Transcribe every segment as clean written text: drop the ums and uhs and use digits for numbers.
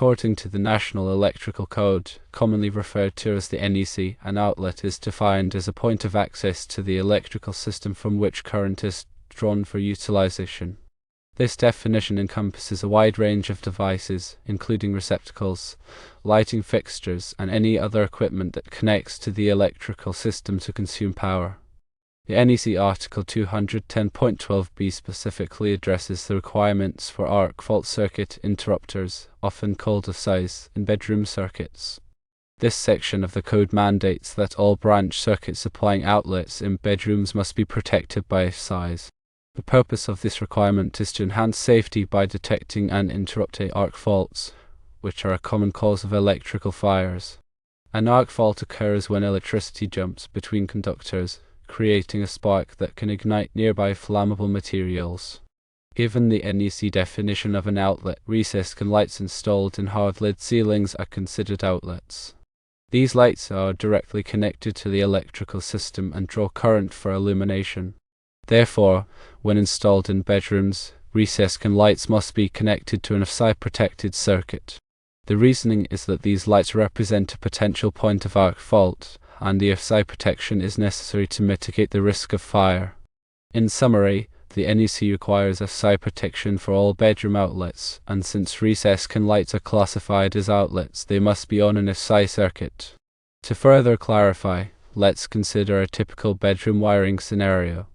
According to the National Electrical Code, commonly referred to as the NEC, an outlet is defined as a point of access to the electrical system from which current is drawn for utilization. This definition encompasses a wide range of devices, including receptacles, lighting fixtures, and any other equipment that connects to the electrical system to consume power. The NEC Article 210.12b specifically addresses the requirements for arc fault circuit interrupters, often called AFCIs, in bedroom circuits. This section of the code mandates that all branch circuit supplying outlets in bedrooms must be protected by AFCIs. The purpose of this requirement is to enhance safety by detecting and interrupting arc faults, which are a common cause of electrical fires. An arc fault occurs when electricity jumps between conductors, creating a spark that can ignite nearby flammable materials. Given the NEC definition of an outlet, recessed lights installed in hard-lid ceilings are considered outlets. These lights are directly connected to the electrical system and draw current for illumination. Therefore, when installed in bedrooms, recessed lights must be connected to an AFCI-protected circuit. The reasoning is that these lights represent a potential point of arc fault, and the AFCI protection is necessary to mitigate the risk of fire. In summary, the NEC requires AFCI protection for all bedroom outlets, and since recessed lights are classified as outlets, they must be on an AFCI circuit. To further clarify, let's consider a typical bedroom wiring scenario.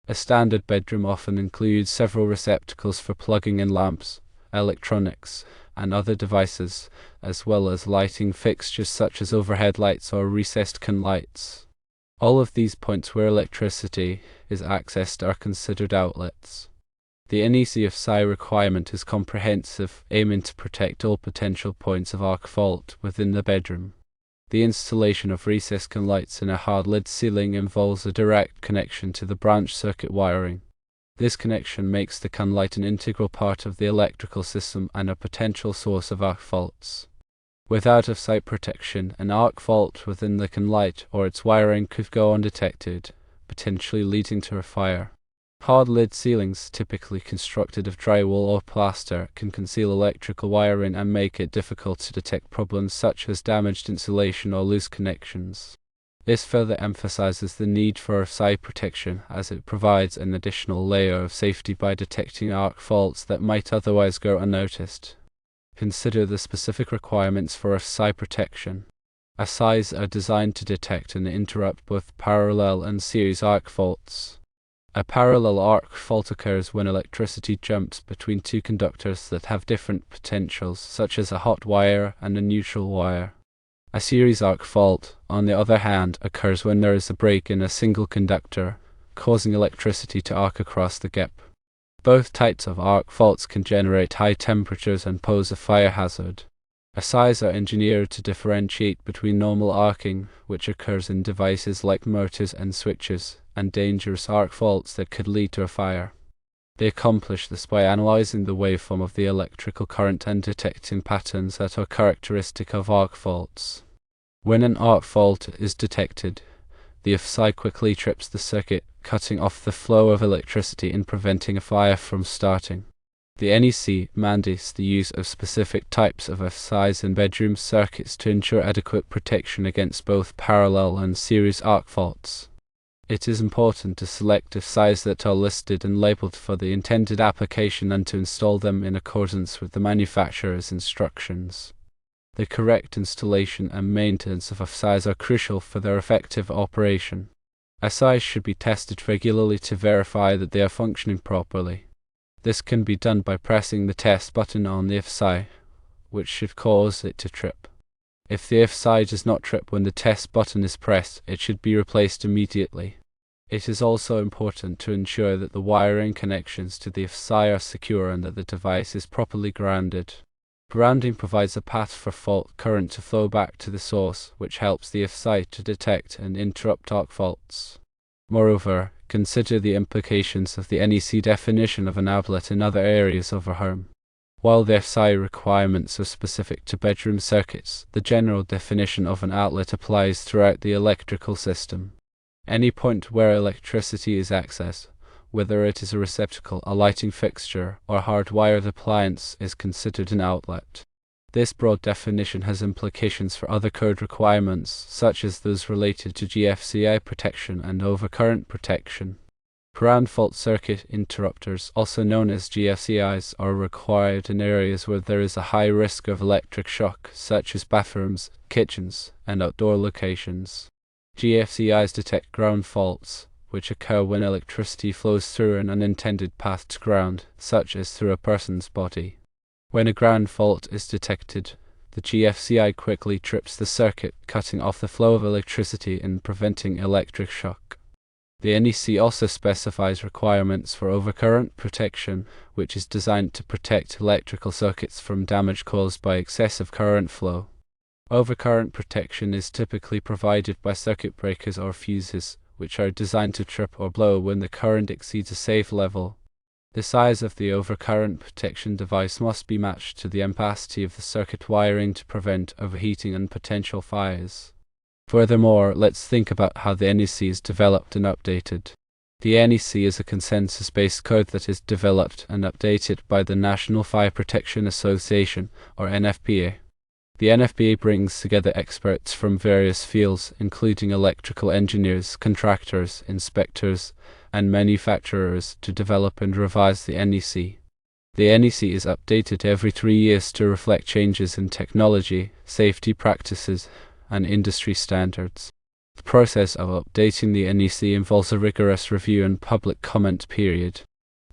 A standard bedroom often includes several receptacles for plugging in lamps, electronics, and other devices, as well as lighting fixtures such as overhead lights or recessed lights. All of these points where electricity is accessed are considered outlets. The NEC AFCI requirement is comprehensive, aiming to protect all potential points of arc fault within the bedroom. The installation of recessed lights in a hard-lid ceiling involves a direct connection to the branch circuit wiring. This connection makes the light an integral part of the electrical system and a potential source of arc faults. Without AFCI protection, an arc fault within the light or its wiring could go undetected, potentially leading to a fire. Hard-lid ceilings, typically constructed of drywall or plaster, can conceal electrical wiring and make it difficult to detect problems such as damaged insulation or loose connections. This further emphasizes the need for AFCI protection, as it provides an additional layer of safety by detecting arc faults that might otherwise go unnoticed. Consider the specific requirements for AFCI protection. AFCIs are designed to detect and interrupt both parallel and series arc faults. A parallel arc fault occurs when electricity jumps between two conductors that have different potentials, such as a hot wire and a neutral wire. A series arc fault, on the other hand, occurs when there is a break in a single conductor, causing electricity to arc across the gap. Both types of arc faults can generate high temperatures and pose a fire hazard. AFCIs are engineered to differentiate between normal arcing, which occurs in devices like motors and switches, and dangerous arc faults that could lead to a fire. They accomplish this by analyzing the waveform of the electrical current and detecting patterns that are characteristic of arc faults. When an arc fault is detected, the AFCI quickly trips the circuit, cutting off the flow of electricity and preventing a fire from starting. The NEC mandates the use of specific types of AFCIs in bedroom circuits to ensure adequate protection against both parallel and series arc faults. It is important to select AFCIs that are listed and labeled for the intended application and to install them in accordance with the manufacturer's instructions. The correct installation and maintenance of AFCIs are crucial for their effective operation. AFCIs should be tested regularly to verify that they are functioning properly. This can be done by pressing the test button on the AFCI, which should cause it to trip. If the AFCI does not trip when the test button is pressed, it should be replaced immediately. It is also important to ensure that the wiring connections to the AFCI are secure and that the device is properly grounded. Grounding provides a path for fault current to flow back to the source, which helps the AFCI to detect and interrupt arc faults. Moreover, consider the implications of the NEC definition of an outlet in other areas of a home. While the AFCI requirements are specific to bedroom circuits, the general definition of an outlet applies throughout the electrical system. Any point where electricity is accessed, whether it is a receptacle, a lighting fixture, or a hardwired appliance, is considered an outlet. This broad definition has implications for other code requirements, such as those related to GFCI protection and overcurrent protection. Ground fault circuit interrupters, also known as GFCIs, are required in areas where there is a high risk of electric shock, such as bathrooms, kitchens, and outdoor locations. GFCIs detect ground faults, which occur when electricity flows through an unintended path to ground, such as through a person's body. When a ground fault is detected, the GFCI quickly trips the circuit, cutting off the flow of electricity and preventing electric shock. The NEC also specifies requirements for overcurrent protection, which is designed to protect electrical circuits from damage caused by excessive current flow. Overcurrent protection is typically provided by circuit breakers or fuses, which are designed to trip or blow when the current exceeds a safe level. The size of the overcurrent protection device must be matched to the ampacity of the circuit wiring to prevent overheating and potential fires. Furthermore, let's think about how the NEC is developed and updated. The NEC is a consensus-based code that is developed and updated by the National Fire Protection Association, or NFPA. The NFPA brings together experts from various fields, including electrical engineers, contractors, inspectors, and manufacturers, to develop and revise the NEC. The NEC is updated every 3 years to reflect changes in technology, safety practices, and industry standards. The process of updating the NEC involves a rigorous review and public comment period.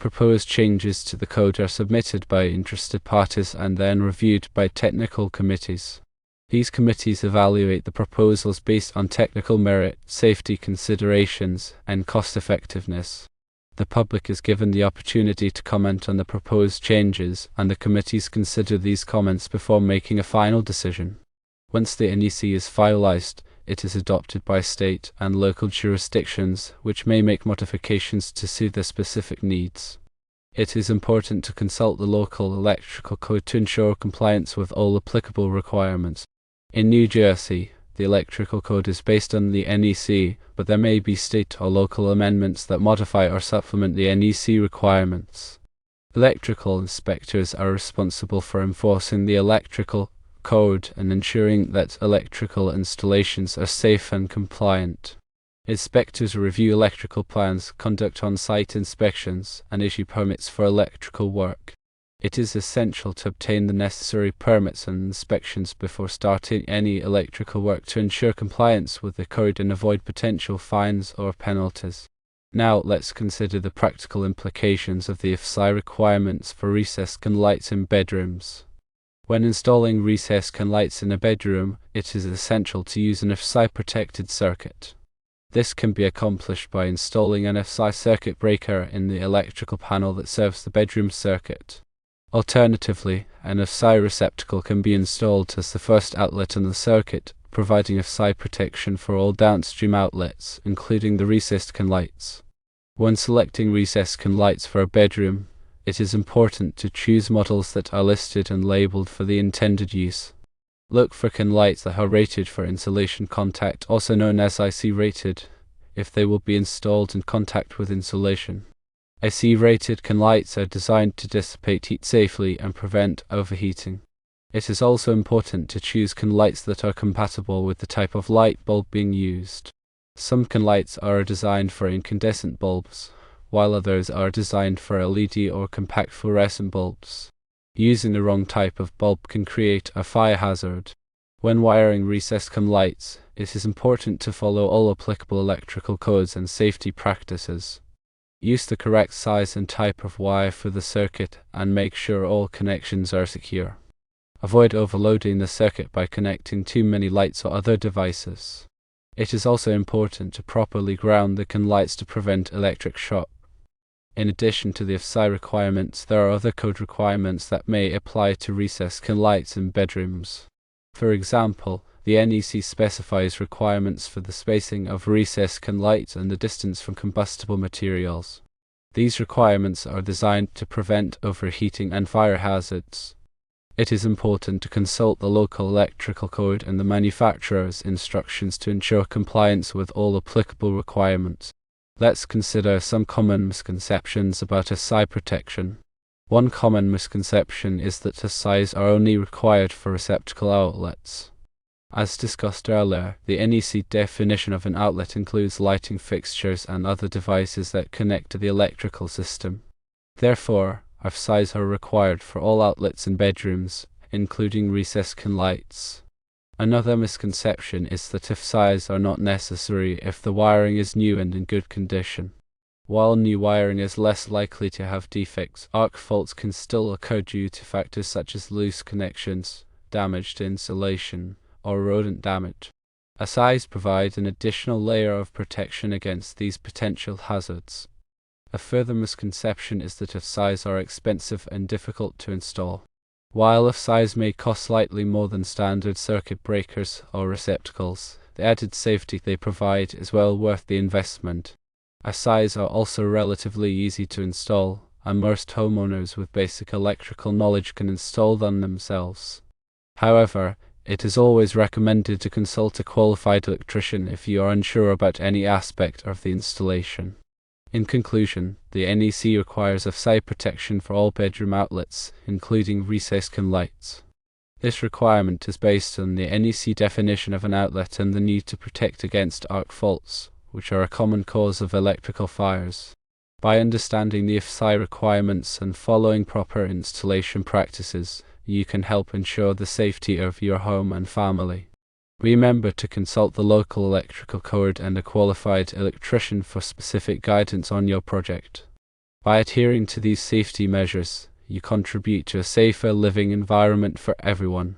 Proposed changes to the code are submitted by interested parties and then reviewed by technical committees. These committees evaluate the proposals based on technical merit, safety considerations, and cost-effectiveness. The public is given the opportunity to comment on the proposed changes, and the committees consider these comments before making a final decision. Once the NEC is finalized, it is adopted by state and local jurisdictions, which may make modifications to suit their specific needs. It is important to consult the local electrical code to ensure compliance with all applicable requirements. In New Jersey, the electrical code is based on the NEC, but there may be state or local amendments that modify or supplement the NEC requirements. Electrical inspectors are responsible for enforcing the electrical code and ensuring that electrical installations are safe and compliant. Inspectors review electrical plans, conduct on-site inspections, and issue permits for electrical work. It is essential to obtain the necessary permits and inspections before starting any electrical work to ensure compliance with the code and avoid potential fines or penalties. Now let's consider the practical implications of the AFCI requirements for recessed can lights in bedrooms. When installing recessed can lights in a bedroom, it is essential to use an AFCI protected circuit. This can be accomplished by installing an AFCI circuit breaker in the electrical panel that serves the bedroom circuit. Alternatively, an AFCI receptacle can be installed as the first outlet in the circuit, providing AFCI protection for all downstream outlets, including the recessed can lights. When selecting recessed can lights for a bedroom, it is important to choose models that are listed and labeled for the intended use. Look for can lights that are rated for insulation contact, also known as IC rated, if they will be installed in contact with insulation. IC rated can lights are designed to dissipate heat safely and prevent overheating. It is also important to choose can lights that are compatible with the type of light bulb being used. Some can lights are designed for incandescent bulbs, while others are designed for LED or compact fluorescent bulbs. Using the wrong type of bulb can create a fire hazard. When wiring recessed can lights, it is important to follow all applicable electrical codes and safety practices. Use the correct size and type of wire for the circuit and make sure all connections are secure. Avoid overloading the circuit by connecting too many lights or other devices. It is also important to properly ground the can lights to prevent electric shock. In addition to the AFCI requirements, there are other code requirements that may apply to recessed can lights in bedrooms. For example, the NEC specifies requirements for the spacing of recessed can lights and the distance from combustible materials. These requirements are designed to prevent overheating and fire hazards. It is important to consult the local electrical code and the manufacturer's instructions to ensure compliance with all applicable requirements. Let's consider some common misconceptions about AFCI protection. One common misconception is that AFCIs are only required for receptacle outlets. As discussed earlier, the NEC definition of an outlet includes lighting fixtures and other devices that connect to the electrical system. Therefore, AFCIs are required for all outlets in bedrooms, including recessed lights. Another misconception is that AFCIs are not necessary if the wiring is new and in good condition. While new wiring is less likely to have defects, arc faults can still occur due to factors such as loose connections, damaged insulation, or rodent damage. AFCIs provide an additional layer of protection against these potential hazards. A further misconception is that AFCIs are expensive and difficult to install. While AFCIs may cost slightly more than standard circuit breakers or receptacles, the added safety they provide is well worth the investment. AFCIs are also relatively easy to install, and most homeowners with basic electrical knowledge can install them themselves. However, it is always recommended to consult a qualified electrician if you are unsure about any aspect of the installation. In conclusion, the NEC requires AFCI protection for all bedroom outlets, including recessed lights. This requirement is based on the NEC definition of an outlet and the need to protect against arc faults, which are a common cause of electrical fires. By understanding the AFCI requirements and following proper installation practices, you can help ensure the safety of your home and family. Remember to consult the local electrical code and a qualified electrician for specific guidance on your project. By adhering to these safety measures, you contribute to a safer living environment for everyone.